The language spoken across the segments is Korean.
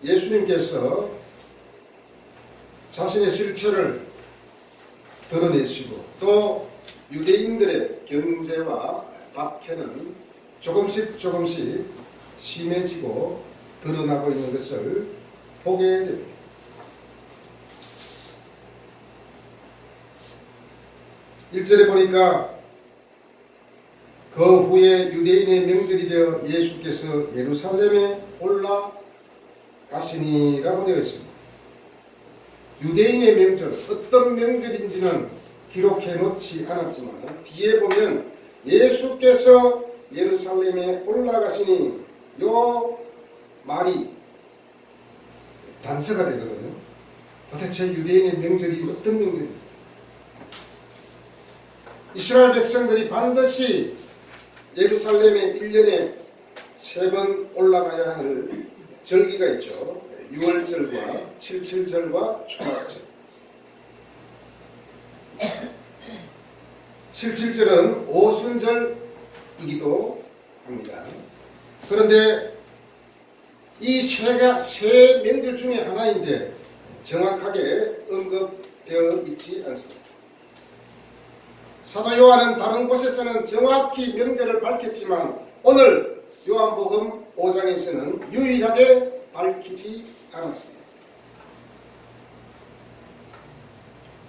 예수님께서 자신의 실체를 드러내시고 또 유대인들의 견제와 박해는 조금씩 심해지고 드러나고 있는 것을 보게 됩니다. 일절에 보니까 그 후에 유대인의 명절이 되어 예수께서 예루살렘에 올라가시니라고 되어 있습니다. 유대인의 명절, 어떤 명절인지는 기록해 놓지 않았지만 뒤에 보면 예수께서 예루살렘에 올라가시니 요 말이 단서가 되거든요. 도대체 유대인의 명절이 어떤 명절이에요? 이스라엘 백성들이 반드시 예루살렘에 1년에 3번 올라가야 할 절기가 있죠. 6월절과 77절과 초막절. 77절은 오순절이기도 합니다. 그런데 이 세 명절 중에 하나인데 정확하게 언급되어 있지 않습니다. 사도 요한은 다른 곳에서는 정확히 명절을 밝혔지만 오늘 요한복음 5장에서는 유일하게 밝히지 않았습니다.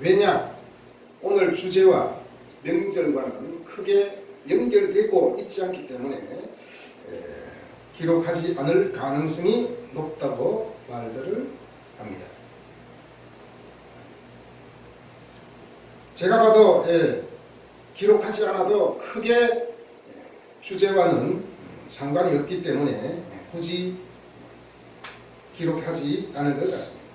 왜냐? 오늘 주제와 명절과는 크게 연결되고 있지 않기 때문에 기록하지 않을 가능성이 높다고 말들을 합니다. 제가 봐도 기록하지 않아도 크게 주제와는 상관이 없기 때문에 굳이 기록하지 않을 것 같습니다.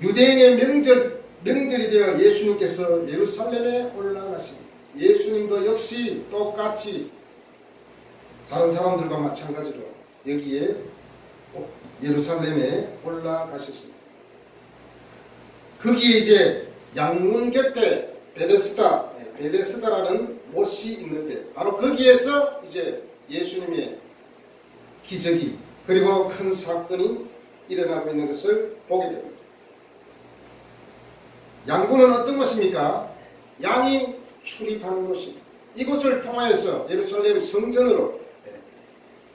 유대인의 명절이 되어 예수님께서 예루살렘에 올라가십니다. 예수님도 역시 똑같이 다른 사람들과 마찬가지로 여기에 예루살렘에 올라가셨습니다. 거기에 이제 양문 곁에 베데스다라는 못이 있는데 바로 거기에서 이제 예수님의 기적이 그리고 큰 사건이 일어나고 있는 것을 보게 됩니다. 양문은 어떤 곳입니까? 양이 출입하는 곳입니다. 이곳을 통하여서 예루살렘 성전으로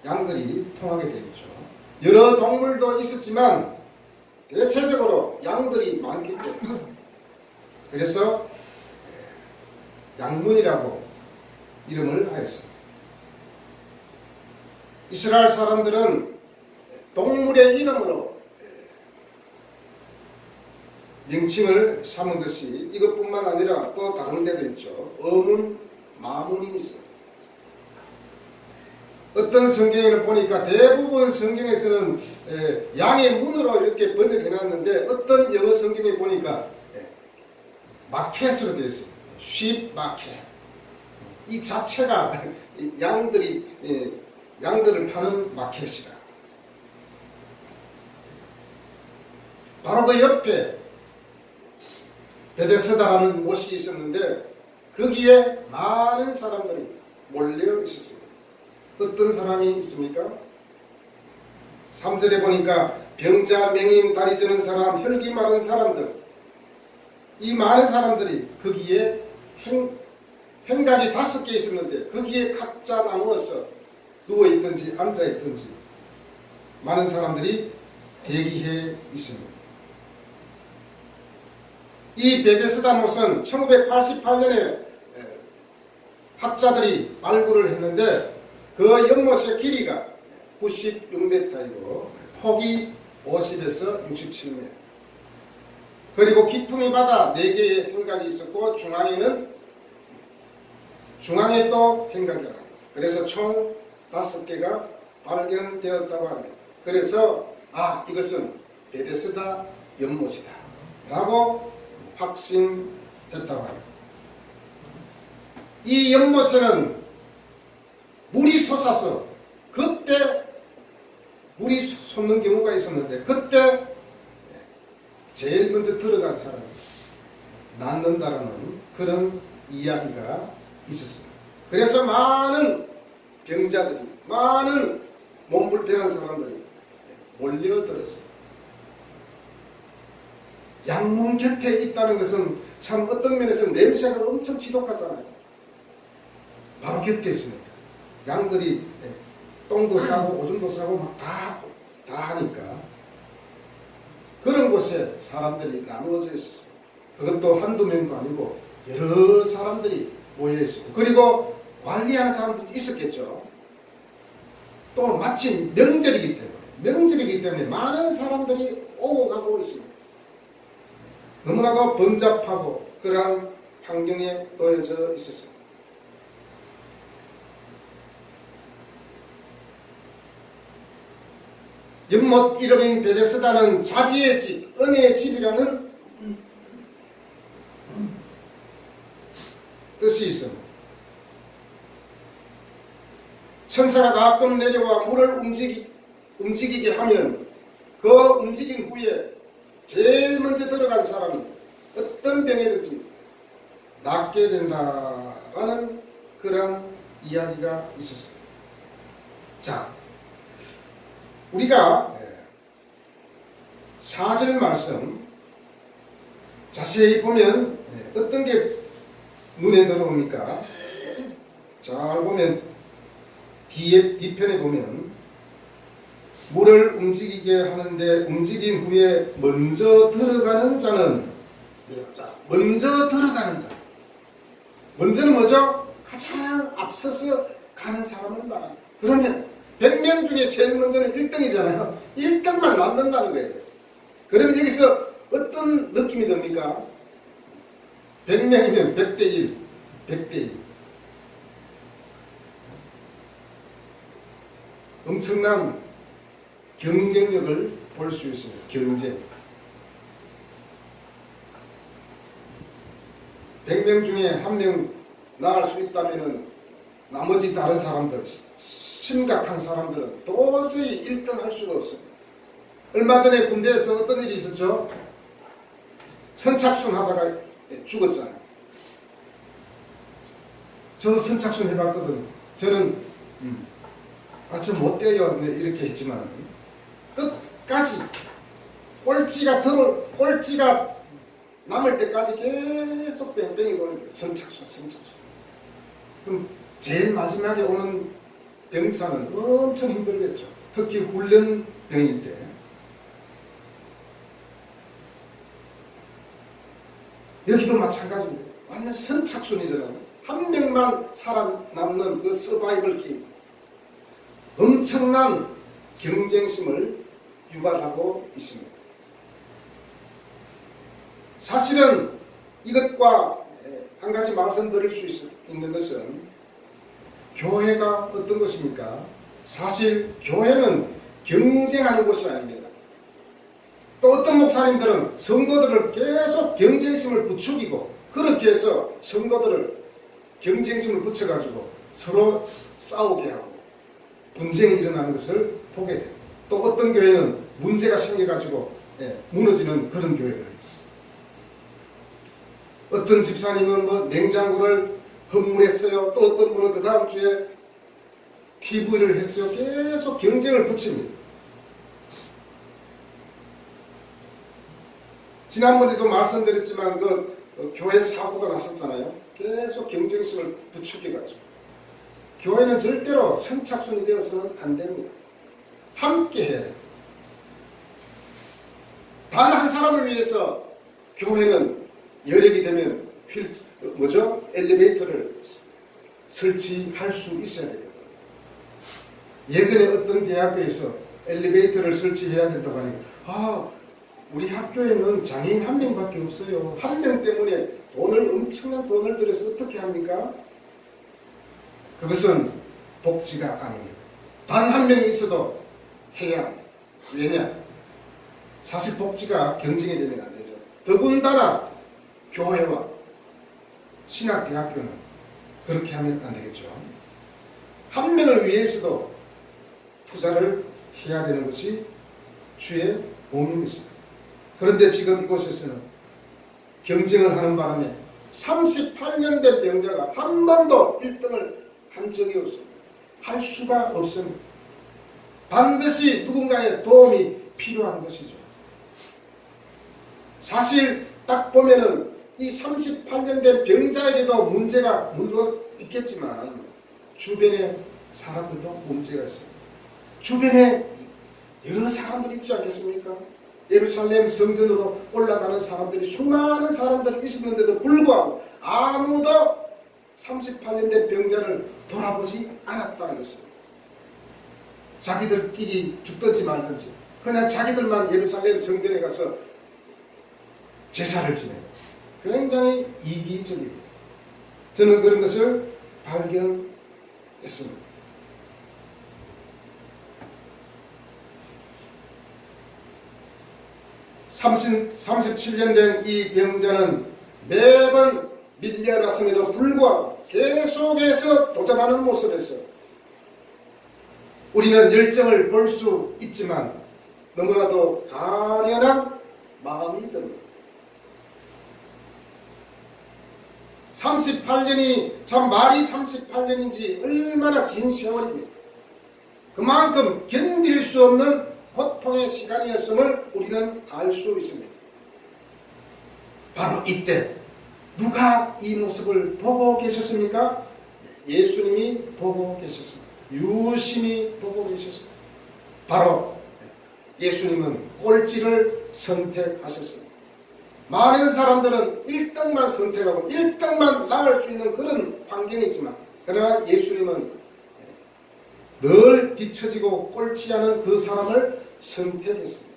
양들이 통하게 되겠죠. 여러 동물도 있었지만 대체적으로 양들이 많기 때문에 그래서 양문이라고 이름을 하였습니다. 이스라엘 사람들은 동물의 이름으로 명칭을 삼은 것이 이것뿐만 아니라 또 다른 데도 있죠. 어문, 마문이 있습니다. 어떤 성경에는 보니까 대부분 성경에서는 양의 문으로 이렇게 번역해 놨는데 어떤 영어 성경에 보니까 마켓으로 되어 있습니다. sheep market. 이 자체가 양들을 파는 마켓이다. 바로 그 옆에 베데스다라는 곳이 있었는데 거기에 많은 사람들이 몰려 있었습니다. 어떤 사람이 있습니까? 3절에 보니까 병자, 맹인, 다리 저는 사람, 혈기 마른 사람들, 이 많은 사람들이 거기에 행각이 5개 있었는데 거기에 각자 나누어서 누워있든지 앉아있든지 많은 사람들이 대기해 있습니다. 이 베데스다 못은 1988년에 학자들이 발굴을 했는데 그 연못의 길이가 96m이고 폭이 50에서 67m, 그리고 기퉁이 바다 4개의 행각이 있었고 중앙에 또 행각이 하나, 그래서 총 5개가 발견되었다고 합니다. 그래서 이것은 베데스다 연못이다 라고 확신했다고 합니다. 이 연못에는 물이 솟아서 그때 물이 솟는 경우가 있었는데 그때 제일 먼저 들어간 사람이 낫는다라는 그런 이야기가 있었습니다. 그래서 많은 병자들이, 많은 몸불편한 사람들이 몰려들었습니다. 양문 곁에 있다는 것은 참 어떤 면에서 냄새가 엄청 지독하잖아요. 바로 곁에 있으니까. 양들이 똥도 싸고 오줌도 싸고 막 다 하니까 그런 곳에 사람들이 나누어져 있어요. 그것도 한두 명도 아니고 여러 사람들이 모여 있어요. 그리고 관리하는 사람들도 있었겠죠. 또 마침 명절이기 때문에 많은 사람들이 오고 가고 있습니다. 너무나도 번잡하고 그러한 환경에 놓여져 있었습니다. 연못 이름인 베데스다는 자비의 집, 은혜의 집이라는 뜻이 있습니다. 천사가 가끔 내려와 물을 움직이게 하면 그 움직인 후에 제일 먼저 들어간 사람이 어떤 병이든지 낫게 된다라는 그런 이야기가 있었습니다. 자, 우리가 4절 말씀 자세히 보면 어떤 게 눈에 들어옵니까? 잘 보면 뒤편에 보면 물을 움직이게 하는데 움직인 후에 먼저 들어가는 자는 먼저 들어가는 자. 먼저는 뭐죠? 가장 앞서서 가는 사람을 말합니다. 그러면 100명 중에 제일 먼저는 1등이잖아요. 1등만 만든다는 거예요. 그러면 여기서 어떤 느낌이 듭니까? 100명이면 100대 1, 100대 1. 엄청난 경쟁력을 볼 수 있습니다. 경쟁. 100명 중에 1명 나갈 수 있다면 나머지 다른 사람들, 심각한 사람들은 도저히 1등 할 수가 없습니다. 얼마 전에 군대에서 어떤 일이 있었죠? 선착순 하다가 죽었잖아요. 저도 선착순 해봤거든. 저는 저 못 돼요 이렇게 했지만 끝까지 꼴찌가 남을 때까지 계속 뺑뺑이 돌리는 거예요. 선착순. 그럼 제일 마지막에 오는 병사는 엄청 힘들겠죠. 특히 훈련병일 때. 여기도 마찬가지입니다. 완전 선착순이잖아요. 한 명만 살아남는 그 서바이벌 게임. 엄청난 경쟁심을 유발하고 있습니다. 사실은 이것과 한 가지 말씀드릴 수 있는 것은 교회가 어떤 것입니까? 사실 교회는 경쟁하는 곳이 아닙니다. 또 어떤 목사님들은 성도들을 계속 경쟁심을 부추기고 그렇게 해서 성도들을 경쟁심을 붙여가지고 서로 싸우게 하고 분쟁이 일어나는 것을 보게 돼요. 또 어떤 교회는 문제가 생겨가지고 무너지는 그런 교회들. 어떤 집사님은 뭐 냉장고를 헌물했어요. 또 어떤 분은 그 다음 주에 TV를 했어요. 계속 경쟁을 붙입니다. 지난번에도 말씀드렸지만 그 교회 사고가 났었잖아요. 계속 경쟁심을 부추겨가지고. 교회는 절대로 선착순이 되어서는 안 됩니다. 함께 해야 됩니다. 단 한 사람을 위해서 교회는 여력이 되면 엘리베이터를 설치할 수 있어야 되거든요. 예전에 어떤 대학교에서 엘리베이터를 설치해야 된다고 하니까 우리 학교에는 장애인 한 명밖에 없어요. 한 명 때문에 엄청난 돈을 들여서 어떻게 합니까? 그것은 복지가 아닙니다. 단 한 명이 있어도 해야 합니다. 왜냐? 사실 복지가 경쟁이 되면 안 되죠. 더군다나 교회와 신학대학교는 그렇게 하면 안 되겠죠. 한 명을 위해서도 투자를 해야 되는 것이 주의 본능입니다. 그런데 지금 이곳에서는 경쟁을 하는 바람에 38년 된 병자가 한 번도 1등을 한 적이 없습니다. 할 수가 없습니다. 반드시 누군가의 도움이 필요한 것이죠. 사실 딱 보면은 이 38년 된 병자에게도 문제가 물론 있겠지만 주변에 사람들도 문제가 있어요. 주변에 여러 사람들이 있지 않겠습니까? 예루살렘 성전으로 올라가는 사람들이 수많은 사람들이 있었는데도 불구하고 아무도 38년 된 병자를 돌아보지 않았다는 것입니다. 자기들끼리 죽든지 말든지 그냥 자기들만 예루살렘 성전에 가서 제사를 지내요. 굉장히 이기적입니다. 저는 그런 것을 발견했습니다. (30, 37년 된 이 병자는 매번 밀려났음에도 불구하고 계속해서 도전하는 모습에서 우리는 열정을 볼 수 있지만 너무나도 가련한 마음이 듭니다. 38년이 참 말이 38년인지 얼마나 긴 세월입니까? 그만큼 견딜 수 없는 고통의 시간이었음을 우리는 알 수 있습니다. 바로 이때 누가 이 모습을 보고 계셨습니까? 예수님이 보고 계셨습니다. 유심히 보고 계셨습니다. 바로 예수님은 꼴찌를 선택하셨습니다. 많은 사람들은 1등만 선택하고 1등만 나갈 수 있는 그런 환경이지만 그러나 예수님은 늘 뒤처지고 꼴찌하는 그 사람을 선택했습니다.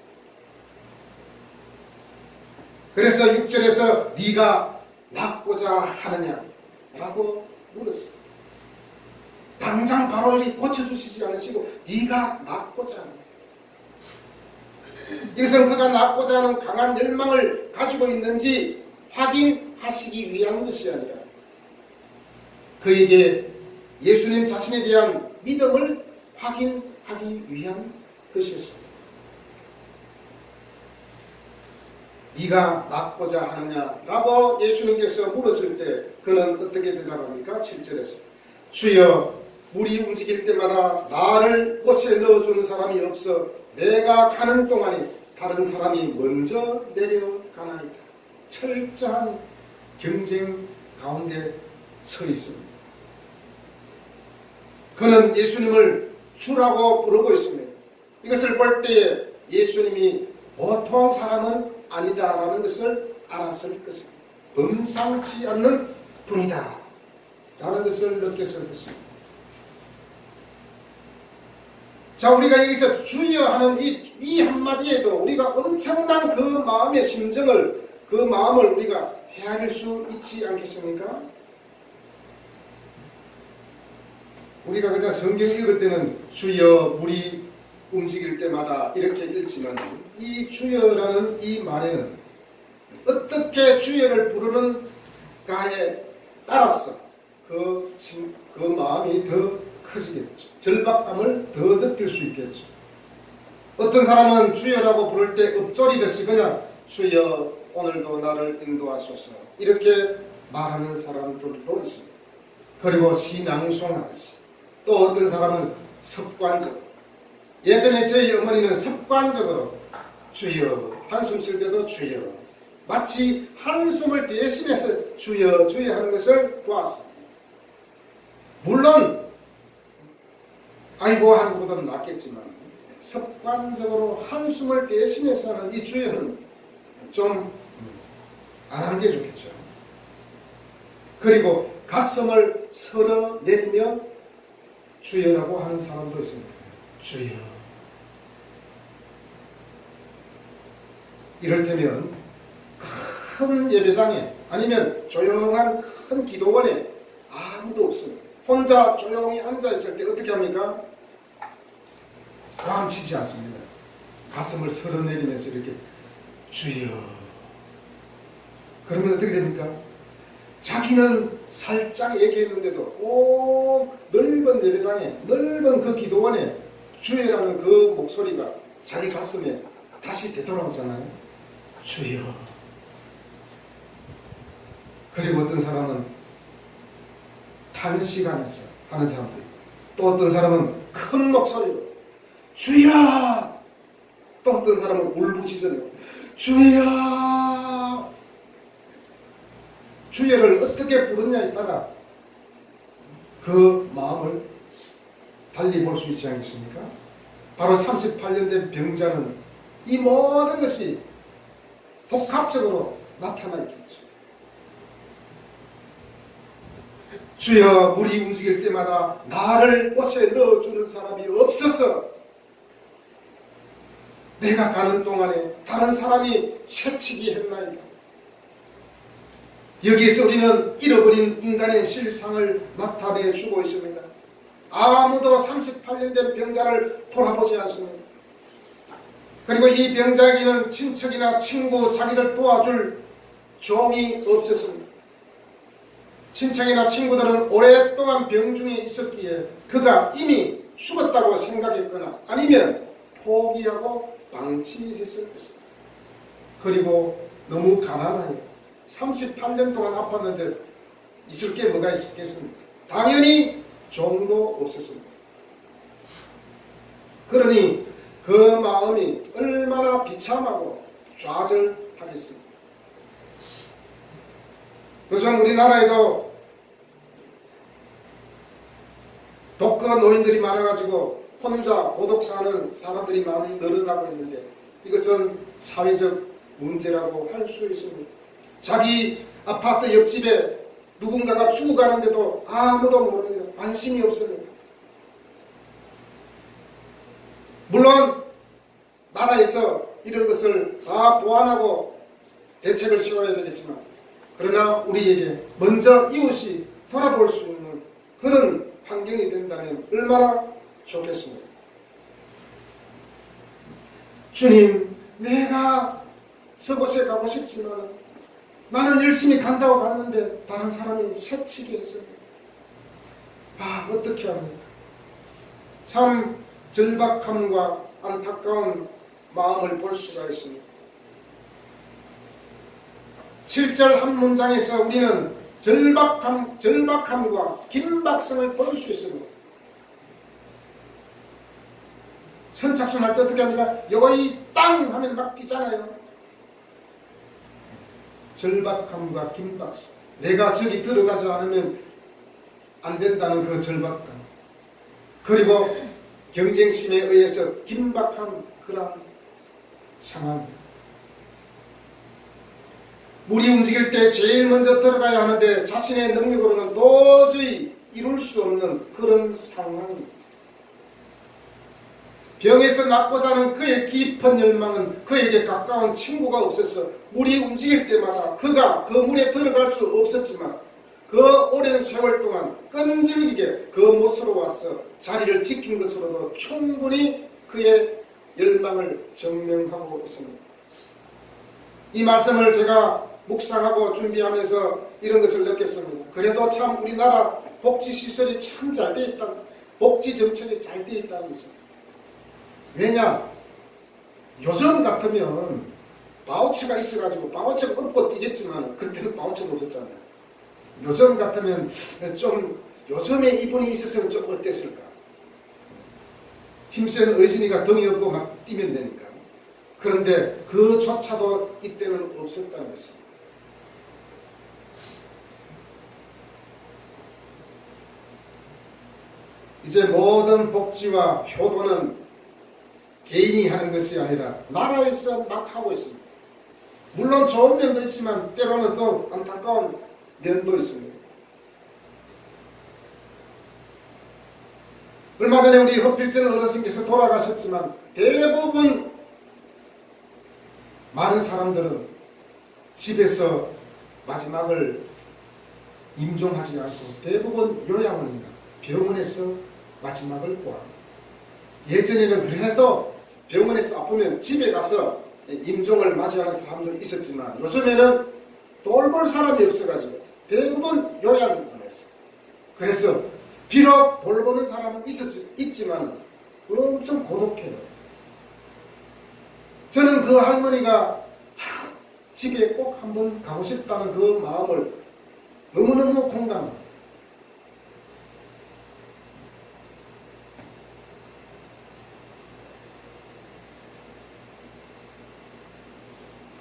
그래서 6절에서 네가 낫고자 하느냐 라고 물었어요. 당장 바로 이렇게 고쳐주시지 않으시고 네가 낫고자 하느냐. 이것은 그가 낫고자 하는 강한 열망을 가지고 있는지 확인하시기 위한 것이 아니라 그에게 예수님 자신에 대한 믿음을 확인하기 위한 것이었습니다. 네가 낫고자 하느냐라고 예수님께서 물었을 때 그는 어떻게 대답합니까? 7절에서 주여 물이 움직일 때마다 나를 옷에 넣어주는 사람이 없어 내가 가는 동안에 다른 사람이 먼저 내려가나이다. 철저한 경쟁 가운데 서 있습니다. 그는 예수님을 주라고 부르고 있습니다. 이것을 볼 때에 예수님이 보통 사람은 아니다라는 것을 알았을 것입니다. 범상치 않는 분이다 라는 것을 느꼈을 것입니다. 자, 우리가 여기서 주여 하는 이 한마디에도 우리가 엄청난 그 마음의 심정을 그 마음을 우리가 헤아릴 수 있지 않겠습니까? 우리가 그냥 성경 읽을 때는 주여 물이 움직일 때마다 이렇게 읽지만 이 주여라는 이 말에는 어떻게 주여를 부르는가에 따라서 그 마음이 더 커지겠죠. 절박함을 더 느낄 수 있겠죠. 어떤 사람은 주여라고 부를 때 읊조리듯이 그냥 주여 오늘도 나를 인도하소서 이렇게 말하는 사람들도 있습니다. 그리고 시낭송하듯이 또 어떤 사람은 습관적으로 예전에 저희 어머니는 습관적으로 주여 한숨 쉴 때도 주여 마치 한숨을 대신해서 주여 주여 하는 것을 보았습니다. 물론 아이고 하는 것보다는 낫겠지만 습관적으로 한숨을 대신해서 하는 이 주여는 좀 안 하는 게 좋겠죠. 그리고 가슴을 쓸어내리며 주여라고 하는 사람도 있습니다. 주여. 이를테면 큰 예배당에 아니면 조용한 큰 기도원에 아무도 없습니다. 혼자 조용히 앉아있을 때 어떻게 합니까? 꽝치지 않습니다. 가슴을 쓸어내리면서 이렇게 주여. 그러면 어떻게 됩니까? 자기는 살짝 얘기했는데도 꼭 넓은 예배당에 넓은 그 기도원에 주여라는 그 목소리가 자기 가슴에 다시 되돌아오잖아요. 주여. 그리고 어떤 사람은 단시간에서 하는 사람도 있고 또 어떤 사람은 큰 목소리로 주여! 또 어떤 사람은 울부짖어요. 주여! 주여를 어떻게 부르냐에 따라 그 마음을 달리 볼 수 있지 않겠습니까? 바로 38년 된 병자는 이 모든 것이 복합적으로 나타나 있겠죠. 주여, 물이 움직일 때마다 나를 옷에 넣어주는 사람이 없어서 내가 가는 동안에 다른 사람이 새치기 했나이다. 여기에서 우리는 잃어버린 인간의 실상을 나타내 주고 있습니다. 아무도 38년 된 병자를 돌아보지 않습니다. 그리고 이 병자에게는 친척이나 친구, 자기를 도와줄 종이 없었습니다. 친척이나 친구들은 오랫동안 병중에 있었기에 그가 이미 죽었다고 생각했거나 아니면 포기하고 방치했을 것입니다. 그리고 너무 가난하여 38년 동안 아팠는데 있을 게 뭐가 있었겠습니까? 당연히 종도 없었습니다. 그러니 그 마음이 얼마나 비참하고 좌절하겠습니까? 요즘 우리나라에도 독거 노인들이 많아가지고 혼자 고독 사는 사람들이 많이 늘어나고 있는데 이것은 사회적 문제라고 할 수 있습니다. 자기 아파트 옆집에 누군가가 죽어가는데도 아무도 모릅니다. 관심이 없습니다. 물론 나라에서 이런 것을 다 보완하고 대책을 세워야 되겠지만 그러나 우리에게 먼저 이웃이 돌아볼 수 있는 그런 환경이 된다면 얼마나 좋겠습니까? 주님, 내가 저곳에 가고 싶지만 나는 열심히 간다고 갔는데 다른 사람이 새치기 했어요. 어떻게 합니까? 참 절박함과 안타까운 마음을 볼 수가 있습니다. 7절 한 문장에서 우리는 절박함과 긴박성을 볼 수 있습니다. 선착순 할 때 어떻게 합니까? 여기 땅 하면 막 뛰잖아요. 절박함과 긴박성. 내가 저기 들어가지 않으면 안 된다는 그 절박감. 그리고 경쟁심에 의해서 긴박한 그런 상황. 물이 움직일 때 제일 먼저 들어가야 하는데 자신의 능력으로는 도저히 이룰 수 없는 그런 상황입니다. 병에서 낫고자 하는 그의 깊은 열망은 그에게 가까운 친구가 없어서 물이 움직일 때마다 그가 그 물에 들어갈 수 없었지만 그 오랜 세월 동안 끈질기게 그 못으로 와서 자리를 지킨 것으로도 충분히 그의 열망을 증명하고 있습니다. 이 말씀을 제가 묵상하고 준비하면서 이런 것을 느꼈습니다. 그래도 참 우리나라 복지시설이 참 잘 돼 있다. 복지정책이 잘 돼 있다는 것입니다. 왜냐? 요즘 같으면 바우처가 있어가지고 바우처가 없고 뛰겠지만 그때는 바우처가 없었잖아요. 요즘 같으면 좀 요즘에 이분이 있었으면 좀 어땠을까? 힘센 어진이가 덩이 없고 막 뛰면 되니까. 그런데 그조차도 이때는 없었다는 것입니다. 이제 모든 복지와 효도는 개인이 하는 것이 아니라 나라에서 막 하고 있습니다. 물론 좋은 면도 있지만 때로는 또 안타까운 면도 있습니다. 얼마 전에 우리 허필전 어르신께서 돌아가셨지만 대부분 많은 사람들은 집에서 마지막을 임종하지 않고 대부분 요양원이나 병원에서 마지막을 보합니다. 예전에는 그래도 병원에서 아프면 집에 가서 임종을 맞이하는 사람도 있었지만 요즘에는 돌볼 사람이 없어가지고 대부분 요양원에서. 그래서 비록 돌보는 사람은 있지만 엄청 고독해요. 저는 그 할머니가 집에 꼭 한번 가고 싶다는 그 마음을 너무너무 공감합니다.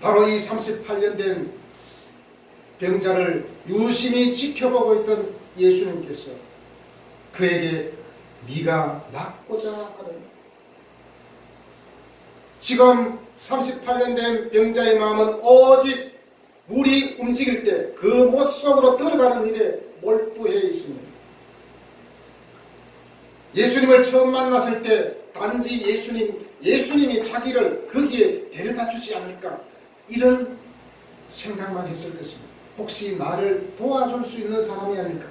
바로 이 38년 된 병자를 유심히 지켜보고 있던 예수님께서 그에게 네가 낫고자 하는, 지금 38년 된 병자의 마음은 오직 물이 움직일 때 그 못 속으로 들어가는 일에 몰두해 있습니다. 예수님을 처음 만났을 때 단지 예수님이 자기를 거기에 데려다 주지 않을까, 이런 생각만 했을 것입니다. 혹시 나를 도와줄 수 있는 사람이 아닐까.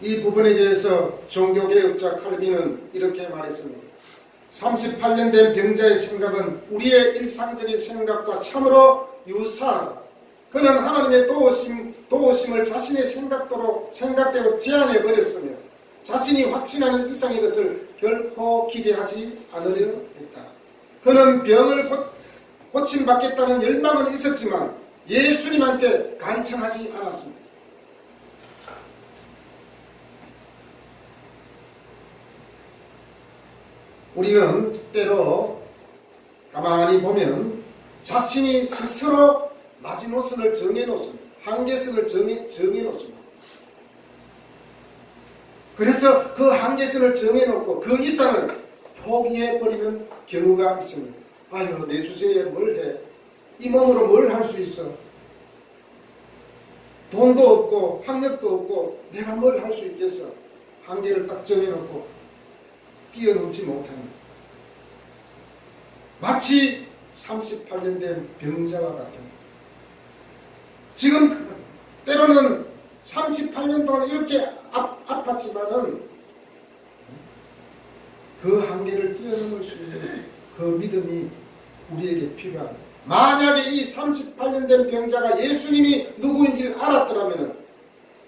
이 부분에 대해서 종교개혁자 칼빈은 이렇게 말했습니다. 38년 된 병자의 생각은 우리의 일상적인 생각과 참으로 유사하다. 그는 하나님의 도우심을 자신의 생각대로 제한해버렸으며 자신이 확신하는 이상의 것을 결코 기대하지 않으려 했다. 그는 병을 고침받겠다는 열망은 있었지만 예수님한테 간청하지 않았습니다. 우리는 때로 가만히 보면 자신이 스스로 마지노선을 정해놓습니다. 한계선을 정해놓습니다. 그래서 그 한계선을 정해놓고 그 이상을 포기해버리는 경우가 있습니다. 아유, 내 주제에 뭘 해? 이 몸으로 뭘 할 수 있어? 돈도 없고 학력도 없고 내가 뭘 할 수 있겠어? 한계를 딱 정해놓고 뛰어넘지 못합니다. 마치 38년 된 병자와 같은, 지금 때로는 38년 동안 이렇게 아팠지만은 그 한계를 뛰어넘을 수 있는 그 믿음이 우리에게 필요합니다. 만약에 이 38년 된 병자가 예수님이 누구인지 알았더라면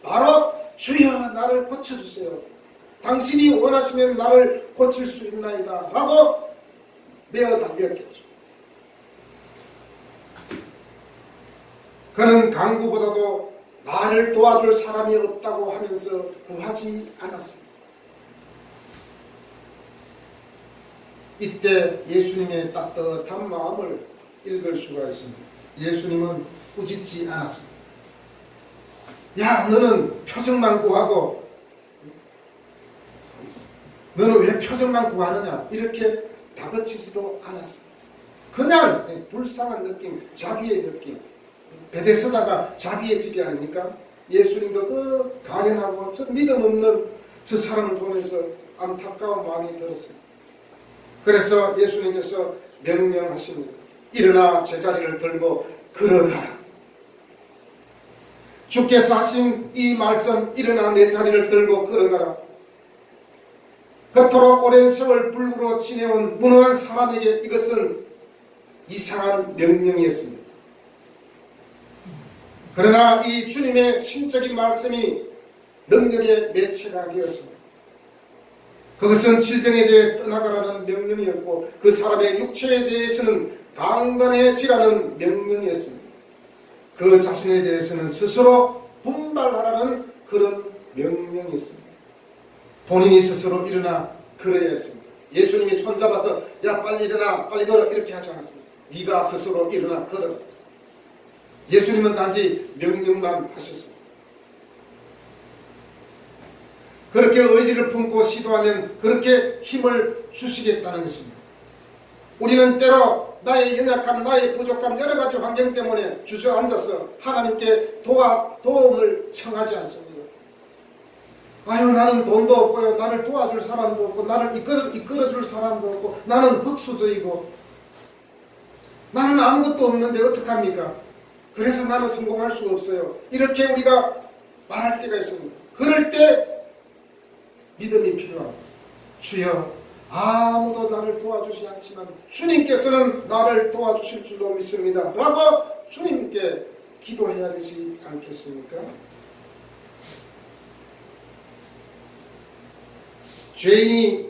바로 주여 나를 고쳐주세요, 당신이 원하시면 나를 고칠 수 있나이다 라고 메어 달렸겠죠. 그는 강구보다도 나를 도와줄 사람이 없다고 하면서 구하지 않았습니다. 이때 예수님의 따뜻한 마음을 읽을 수가 있습니다. 예수님은 꾸짖지 않았습니다. 야, 너는 표정만 구하고 너는 왜 표정만 구하느냐, 이렇게 다그치지도 않았습니다. 그냥 불쌍한 느낌, 자비의 느낌. 베데스다가 자비의 집이 아닙니까? 예수님도 그 가련하고 저 믿음 없는 저 사람을 보면서 안타까운 마음이 들었습니다. 그래서 예수님께서 명령하십니다. 일어나 제자리를 들고 걸어가라. 주께서 하신 이 말씀, 일어나 내 자리를 들고 걸어가라, 그토록 오랜 세월 불구로 지내온 무능한 사람에게 이것은 이상한 명령이었습니다. 그러나 이 주님의 신적인 말씀이 능력의 매체가 되었습니다. 그것은 질병에 대해 떠나가라는 명령이었고 그 사람의 육체에 대해서는 강건해지라는 명령이었습니다. 그 자신에 대해서는 스스로 분발하라는 그런 명령이었습니다. 본인이 스스로 일어나 걸어야 했습니다. 예수님이 손잡아서 야 빨리 일어나, 빨리 걸어, 이렇게 하지 않았습니다. 네가 스스로 일어나 걸어. 예수님은 단지 명령만 하셨습니다. 그렇게 의지를 품고 시도하면 그렇게 힘을 주시겠다는 것입니다. 우리는 때로 나의 연약함, 나의 부족함, 여러 가지 환경 때문에 주저앉아서 하나님께 도움을 청하지 않습니다. 아유, 나는 돈도 없고요, 나를 도와줄 사람도 없고, 나를 이끌어줄 사람도 없고, 나는 흙수저이고, 나는 아무것도 없는데 어떡합니까? 그래서 나는 성공할 수가 없어요. 이렇게 우리가 말할 때가 있습니다. 그럴 때 믿음이 필요합니다. 주여, 아무도 나를 도와주지 않지만 주님께서는 나를 도와주실 줄로 믿습니다 라고 주님께 기도해야 되지 않겠습니까? 죄인이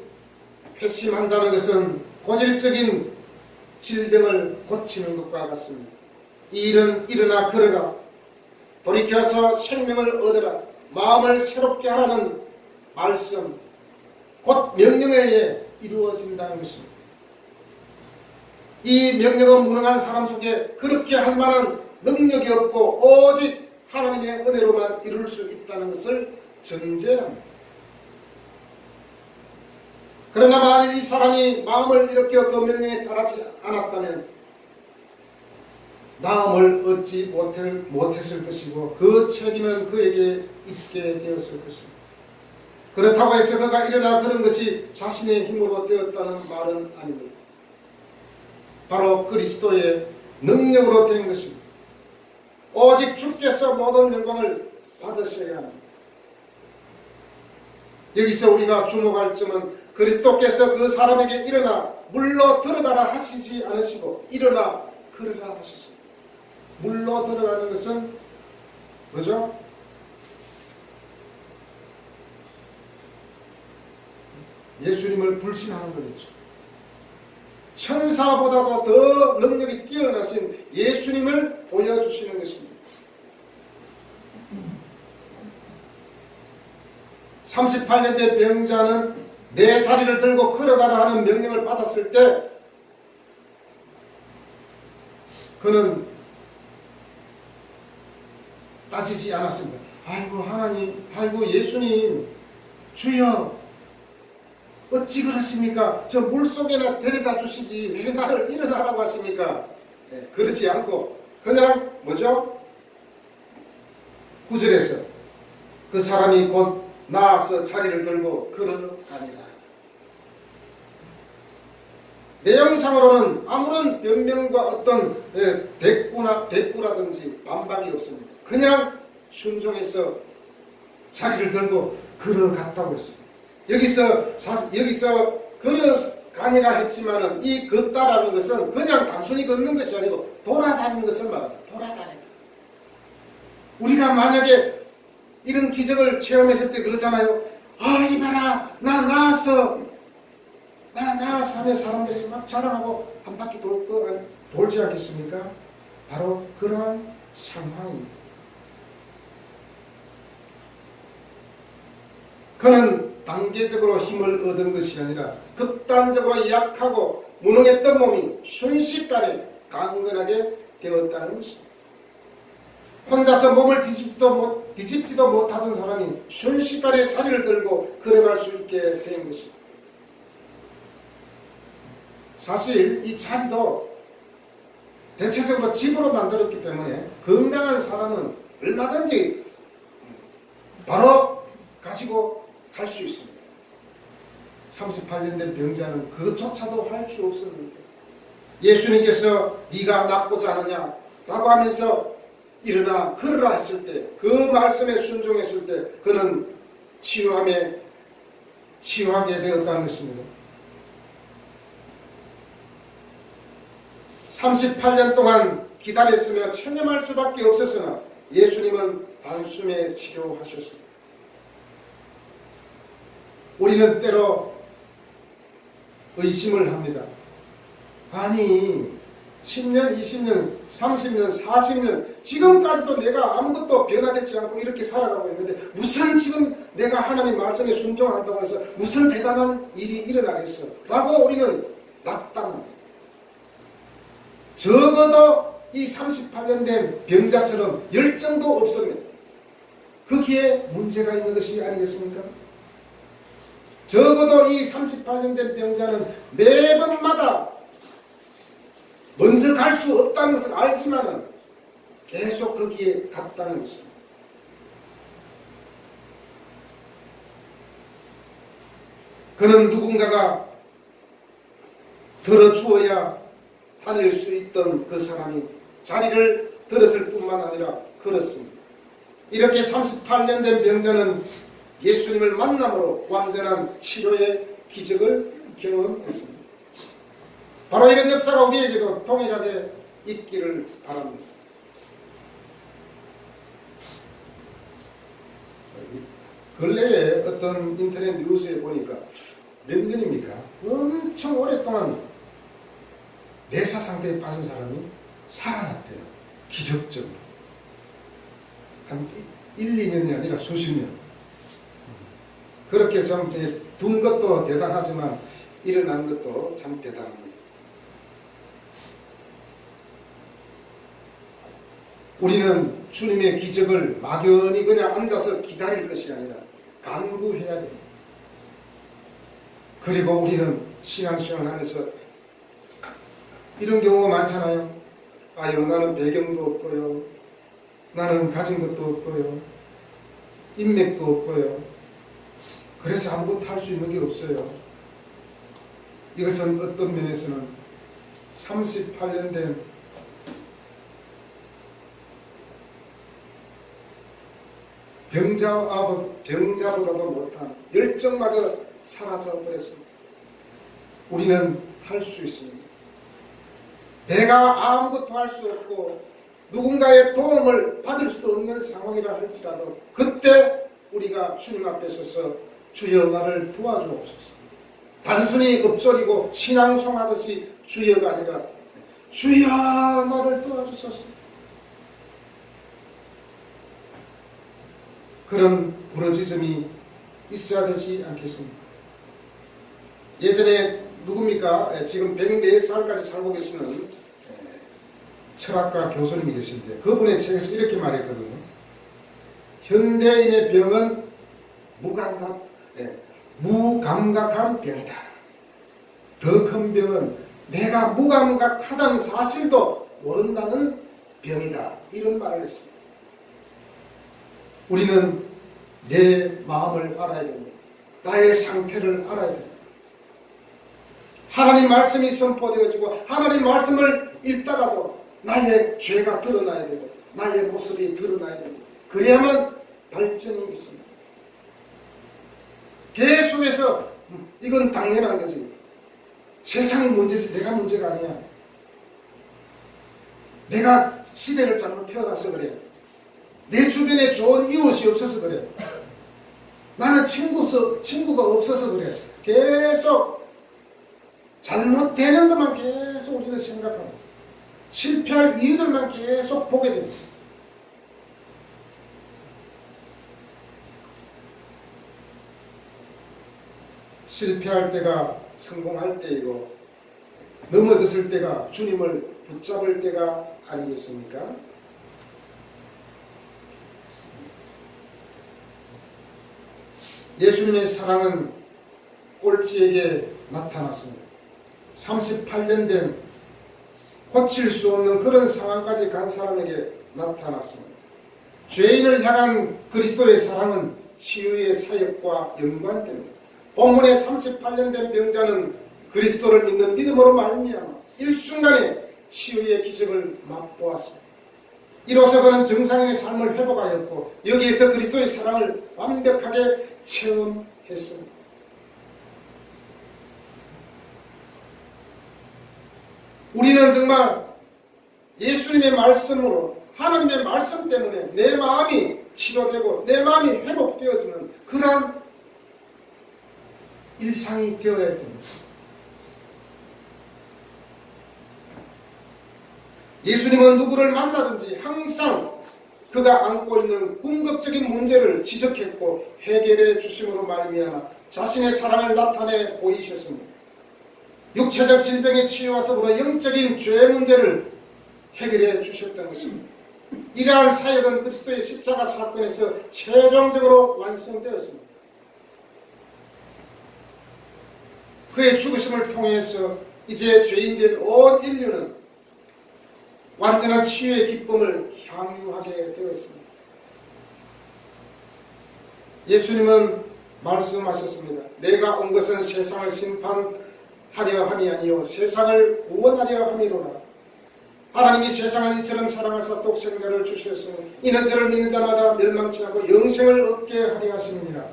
회심한다는 것은 고질적인 질병을 고치는 것과 같습니다. 이 일은 일어나 걸어라, 돌이켜서 생명을 얻어라, 마음을 새롭게 하라는 말씀, 곧 명령에 의해 이루어진다는 것입니다. 이 명령은 무능한 사람 속에 그렇게 할 만한 능력이 없고 오직 하나님의 은혜로만 이룰 수 있다는 것을 전제합니다. 그러나 만일 이 사람이 마음을 일으켜 그 명령에 따르지 않았다면 마음을 얻지 못했을 것이고 그 책임은 그에게 있게 되었을 것입니다. 그렇다고 해서 그가 일어나 그런 것이 자신의 힘으로 되었다는 말은 아닙니다. 바로 그리스도의 능력으로 된 것입니다. 오직 주께서 모든 영광을 받으셔야 합니다. 여기서 우리가 주목할 점은 그리스도께서 그 사람에게 일어나 물로 들어가라 하시지 않으시고 일어나 걸으라 하셨습니다. 물로 들어가는 것은 뭐죠? 예수님을 불신하는 거겠죠. 천사보다도 더 능력이 뛰어나신 예수님을 보여주시는 것입니다. 38년 된 병자는 내 자리를 들고 걸어가라 하는 명령을 받았을 때 그는 따지지 않았습니다. 아이고 하나님, 아이고 예수님, 주여 어찌 그러십니까? 저 물속에나 데려다 주시지 왜 나를 일어나라고 하십니까? 네, 그러지 않고 그냥 뭐죠? 9절에서 그 사람이 곧 나아서 자리를 들고 걸어가니라. 내용상으로는 아무런 변명과 어떤 대꾸라든지 반박이 없습니다. 그냥 순종해서 자리를 들고 걸어갔다고 했습니다. 여기서 걸어가니라 했지만은 이 걷다라는 것은 그냥 단순히 걷는 것이 아니고 돌아다니는 것을 말합니다. 돌아다닌다. 우리가 만약에 이런 기적을 체험했을 때 그러잖아요. 아 이봐라 나 나왔어 하면 사람들이 막 자랑하고 한 바퀴 돌지 않겠습니까? 바로 그런 상황입니다. 그는 단계적으로 힘을 얻은 것이 아니라 극단적으로 약하고 무능했던 몸이 순식간에 강건하게 되었다는 것입니다. 혼자서 몸을 뒤집지도 못하던 사람이 순식간에 자리를 들고 걸어갈 수 있게 된 것입니다. 사실 이 자리도 대체적으로 집으로 만들었기 때문에 건강한 사람은 얼마든지 바로 가지고 갈 수 있습니다. 38년 된 병자는 그것조차도 할 수 없었는데 예수님께서 네가 낫고자 하느냐 라고 하면서 일어나 걸으라 했을 때 그 말씀에 순종했을 때 그는 치유하게 되었다는 것입니다. 38년 동안 기다렸으며 체념할 수밖에 없었으나 예수님은 단숨에 치료하셨습니다. 우리는 때로 의심을 합니다. 아니 10년, 20년, 30년, 40년 지금까지도 내가 아무것도 변화되지 않고 이렇게 살아가고 있는데 무슨 지금 내가 하나님 말씀에 순종한다고 해서 무슨 대단한 일이 일어나겠어 라고 우리는 낙담합니다. 적어도 이 38년 된 병자처럼 열정도 없습니다. 거기에 문제가 있는 것이 아니겠습니까? 적어도 이 38년 된 병자는 매번마다 먼저 갈 수 없다는 것을 알지만은 계속 거기에 갔다는 것입니다. 그는 누군가가 들어주어야 다닐 수 있던 그 사람이 자리를 들었을 뿐만 아니라 걸었습니다. 이렇게 38년 된 병자는 예수님을 만남으로 완전한 치료의 기적을 경험했습니다. 바로 이런 역사가 우리에게도 동일하게 있기를 바랍니다. 근래에 어떤 인터넷 뉴스에 보니까 몇 년입니까? 엄청 오랫동안 내사 상태에 빠진 사람이 살아났대요. 기적적으로. 한 1, 2년이 아니라 수십 년. 그렇게 좀 둔 것도 대단하지만 일어나는 것도 참 대단합니다. 우리는 주님의 기적을 막연히 그냥 앉아서 기다릴 것이 아니라 간구해야 됩니다. 그리고 우리는 신앙생활 하면서 이런 경우가 많잖아요. 아유, 나는 배경도 없고요, 나는 가진 것도 없고요, 인맥도 없고요, 그래서 아무것도 할 수 있는 게 없어요. 이것은 어떤 면에서는 38년 된 병자보다도 못한 열정마저 사라져 버렸습니다. 우리는 할 수 있습니다. 내가 아무것도 할 수 없고 누군가의 도움을 받을 수도 없는 상황이라 할지라도 그때 우리가 주님 앞에 서서 주여 나를 도와주옵소서. 단순히 읊조리고 신앙송하듯이 주여가 아니라 주여 나를 도와주소서. 그런 부르짖음이 있어야 되지 않겠습니까? 예전에 누굽니까? 지금 104살까지 살고 계시는 철학가 교수님이 계신데 그분의 책에서 이렇게 말했거든요. 현대인의 병은 무감각한 병이다. 더 큰 병은 내가 무감각하다는 사실도 모른다는 병이다. 이런 말을 했습니다. 우리는 내 마음을 알아야 됩니다. 나의 상태를 알아야 됩니다. 하나님 말씀이 선포되어지고 하나님 말씀을 읽다가도 나의 죄가 드러나야 되고 나의 모습이 드러나야 됩니다. 그래야만 발전이 있습니다. 계속해서 이건 당연한 거지. 세상이 문제지 내가 문제가 아니야. 내가 시대를 잘못 태어나서 그래. 내 주변에 좋은 이웃이 없어서 그래. 나는 친구가 없어서 그래. 계속 잘못되는 것만 계속 우리는 생각하고 실패할 이유들만 계속 보게 됩니다. 실패할 때가 성공할 때이고 넘어졌을 때가 주님을 붙잡을 때가 아니겠습니까? 예수님의 사랑은 꼴찌에게 나타났습니다. 38년 된 고칠 수 없는 그런 상황까지 간 사람에게 나타났습니다. 죄인을 향한 그리스도의 사랑은 치유의 사역과 연관됩니다. 본문의 38년 된 병자는 그리스도를 믿는 믿음으로 말미암아 일순간에 치유의 기적을 맛보았습니다. 이로써 그는 정상인의 삶을 회복하였고 여기에서 그리스도의 사랑을 완벽하게 체험했습니다. 우리는 정말 예수님의 말씀으로 하나님의 말씀 때문에 내 마음이 치료되고 내 마음이 회복되어지는 그러한 일상이 되어야 됩니다. 예수님은 누구를 만나든지 항상 그가 안고 있는 궁극적인 문제를 지적했고 해결해 주심으로 말미암아 자신의 사랑을 나타내 보이셨습니다. 육체적 질병의 치유와 더불어 영적인 죄 문제를 해결해 주셨다는 것입니다. 이러한 사역은 그리스도의 십자가 사건에서 최종적으로 완성되었습니다. 그의 죽으심을 통해서 이제 죄인된 온 인류는 완전한 치유의 기쁨을 향유하게 되었습니다. 예수님은 말씀하셨습니다. 내가 온 것은 세상을 심판하려 함이 아니요 세상을 구원하려 함이로라. 하나님이 세상을 이처럼 사랑하사 독생자를 주셨으니 이는 저를 믿는 자마다 멸망치 않고 영생을 얻게 하려 하심이니라.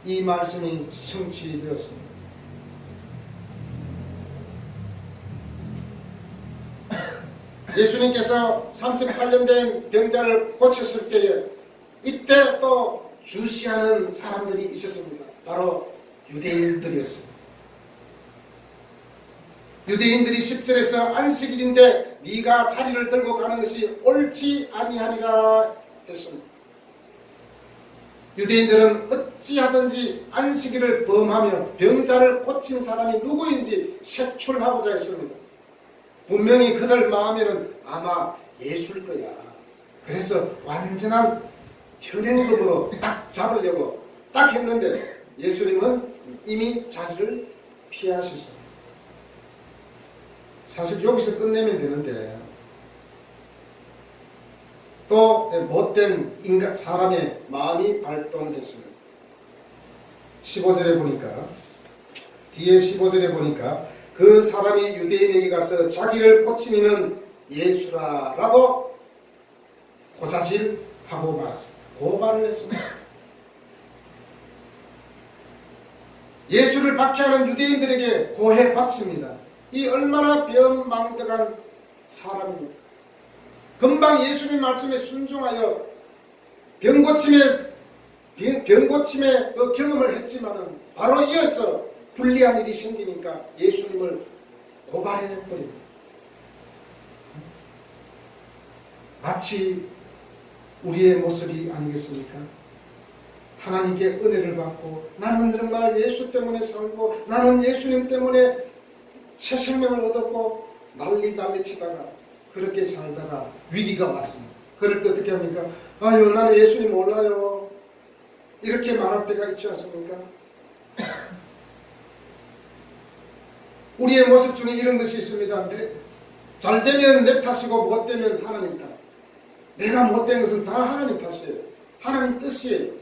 이 말씀이 성취되었습니다. 예수님께서 38년 된 병자를 고쳤을 때에 이때 또 주시하는 사람들이 있었습니다. 바로 유대인들이었습니다. 유대인들이 10절에서 안식일인데 네가 자리를 들고 가는 것이 옳지 아니하리라 했습니다. 유대인들은 어찌하든지 안식일을 범하며 병자를 고친 사람이 누구인지 색출하고자 했습니다. 분명히 그들 마음에는 아마 예수일 거야. 그래서 완전한 현행범으로 딱 잡으려고 딱 했는데 예수님은 이미 자리를 피하셨습니다. 사실 여기서 끝내면 되는데 또 못된 인간 사람의 마음이 발동했습니다. 15절에 보니까 뒤에 15절에 보니까 그 사람이 유대인에게 가서 자기를 고친 이는 예수라라고 고자질하고 말았습니다. 고발을 했습니다. 예수를 박해하는 유대인들에게 고해 바칩니다. 이 얼마나 변망덕한 사람입니까? 금방 예수님 말씀에 순종하여 병고침의 그 경험을 했지만은 바로 이어서 불리한 일이 생기니까 예수님을 고발해버립니다. 마치 우리의 모습이 아니겠습니까? 하나님께 은혜를 받고 나는 정말 예수 때문에 살고 나는 예수님 때문에 새 생명을 얻었고 난리 치다가 그렇게 살다가 위기가 왔습니다. 그럴 때 어떻게 합니까? 아유 나는 예수님 몰라요. 이렇게 말할 때가 있지 않습니까? 우리의 모습 중에 이런 것이 있습니다. 잘 되면 내 탓이고 못 되면 하나님 탓. 내가 못된 것은 다 하나님 탓이에요. 하나님 뜻이에요.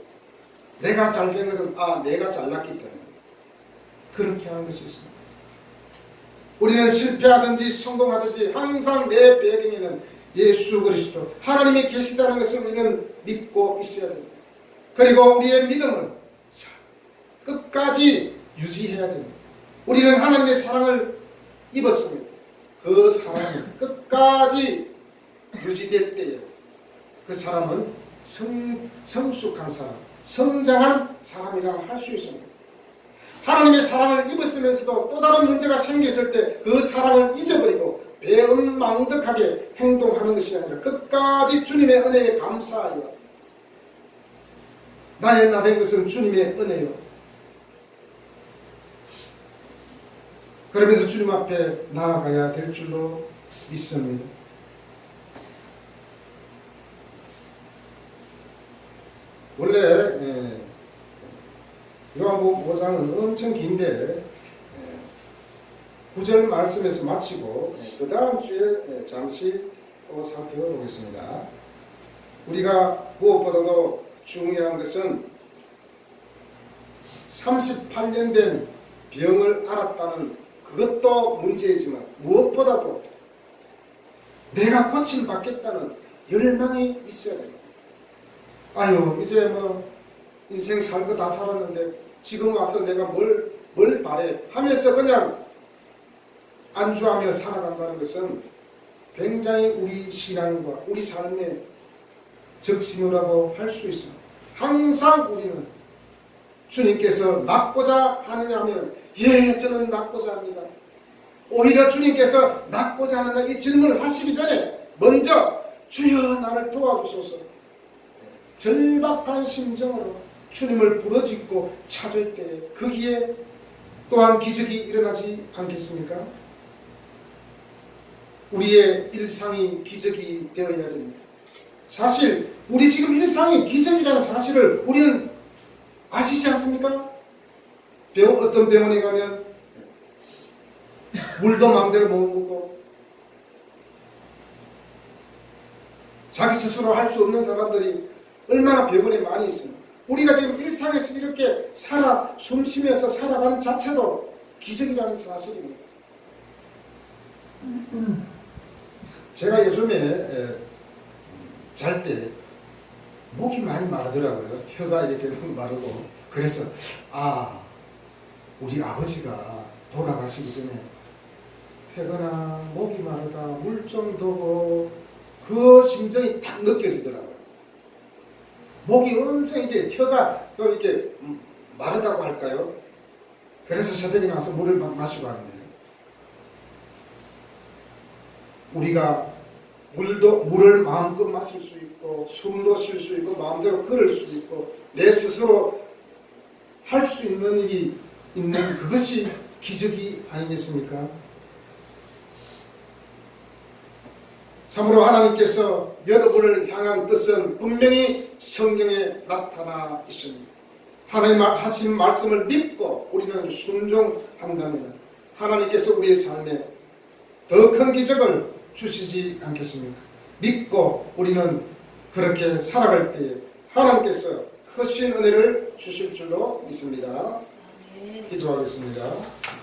내가 잘된 것은 내가 잘났기 때문에 그렇게 하는 것이 있습니다. 우리는 실패하든지 성공하든지 항상 내 배경에는 예수 그리스도 하나님이 계시다는 것을 우리는 믿고 있어야 됩니다. 그리고 우리의 믿음을 끝까지 유지해야 됩니다. 우리는 하나님의 사랑을 입었습니다. 그 사랑이 끝까지 유지될 때에 그 사람은 성숙한 사람, 성장한 사람이라고 할 수 있습니다. 하나님의 사랑을 입었으면서도 또 다른 문제가 생겼을 때 그 사랑을 잊어버리고 배은망덕하게 행동하는 것이 아니라 끝까지 주님의 은혜에 감사하여 나의 나 된 것은 주님의 은혜요. 그러면서 주님 앞에 나아가야 될 줄로 믿습니다. 원래 요한복음 5장은 엄청 긴데 9절 말씀에서 마치고 그 다음 주에 잠시 또 살펴보겠습니다. 우리가 무엇보다도 중요한 것은 38년 된 병을 앓았다는 그것도 문제이지만 무엇보다도 내가 고침받겠다는 열망이 있어야 됩니다. 아유 이제 인생 살 거 다 살았는데 지금 와서 내가 뭘 바래 하면서 그냥 안주하며 살아간다는 것은 굉장히 우리 신앙과 우리 삶의 적신호라고 할 수 있습니다. 항상 우리는 주님께서 낫고자 하느냐 하면 예 저는 낫고자 합니다. 오히려 주님께서 낫고자 하느냐 이 질문을 하시기 전에 먼저 주여 나를 도와주소서 절박한 심정으로 주님을 부르짖고 찾을 때 거기에 또한 기적이 일어나지 않겠습니까? 우리의 일상이 기적이 되어야 됩니다. 사실 우리 지금 일상이 기적이라는 사실을 우리는 아시지 않습니까? 어떤 병원에 가면 물도 마음대로 못 먹고 자기 스스로 할 수 없는 사람들이 얼마나 병원에 많이 있습니다. 우리가 지금 일상에서 이렇게 숨쉬면서 살아가는 자체도 기적이라는 사실입니다. 제가 요즘에 잘 때 목이 많이 마르더라고요. 혀가 이렇게 마르고 그래서 우리 아버지가 돌아가시기 전에 태거나 목이 마르다 물 좀 더고 그 심정이 딱 느껴지더라고요. 목이 엄청 이게 혀가 또 이렇게 마르다고 할까요? 그래서 새벽에 나와서 물을 마시고 하는데 우리가 물을 마음껏 마실 수 있고 숨도 쉴 수 있고 마음대로 걸을 수 있고 내 스스로 할 수 있는 일이 있는 그것이 기적이 아니겠습니까? 참으로 하나님께서 여러분을 향한 뜻은 분명히 성경에 나타나 있습니다. 하나님 하신 말씀을 믿고 우리는 순종한다면 하나님께서 우리의 삶에 더 큰 기적을 주시지 않겠습니까? 믿고 우리는 그렇게 살아갈 때에 하나님께서 크신 은혜를 주실 줄로 믿습니다. 기도하겠습니다.